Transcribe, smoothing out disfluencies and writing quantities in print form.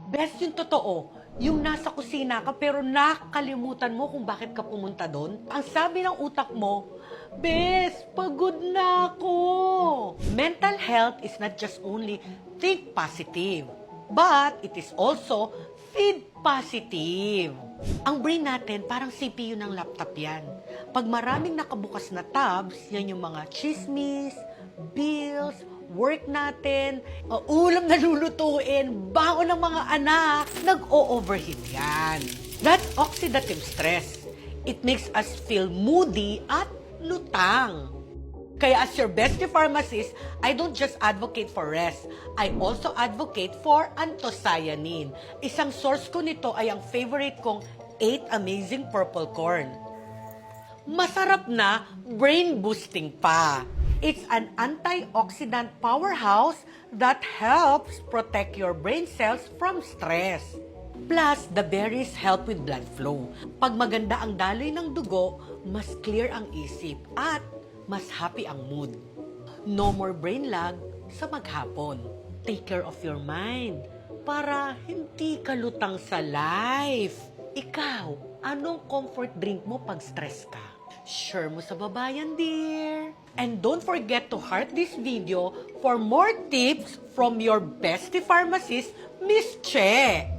Best yung totoo. Yung nasa kusina ka pero nakalimutan mo kung bakit ka pumunta doon. Ang sabi ng utak mo, Bes, pagod na ako. Mental health is not just only think positive, but it is also feed positive. Ang brain natin, parang CPU ng laptop yan. Pag maraming nakabukas na tabs, yan yung mga chismis, bills, work natin, ulam na lulutuin, baon ng mga anak, nag-o-overheat yan. That's oxidative stress. It makes us feel moody at lutang. Kaya as your bestie pharmacist, I don't just advocate for rest. I also advocate for anthocyanin. Isang source ko nito ay ang favorite kong 8 Amazing Purple Corn. Masarap na, brain boosting pa. It's an antioxidant powerhouse that helps protect your brain cells from stress. Plus, the berries help with blood flow. Pag maganda ang daloy ng dugo, mas clear ang isip at mas happy ang mood. No more brain lag sa maghapon. Take care of your mind para hindi ka lutang sa life. Ikaw, anong comfort drink mo pag stress ka? Share mo sa babayan, dear. And don't forget to heart this video for more tips from your bestie pharmacist, Miss Che.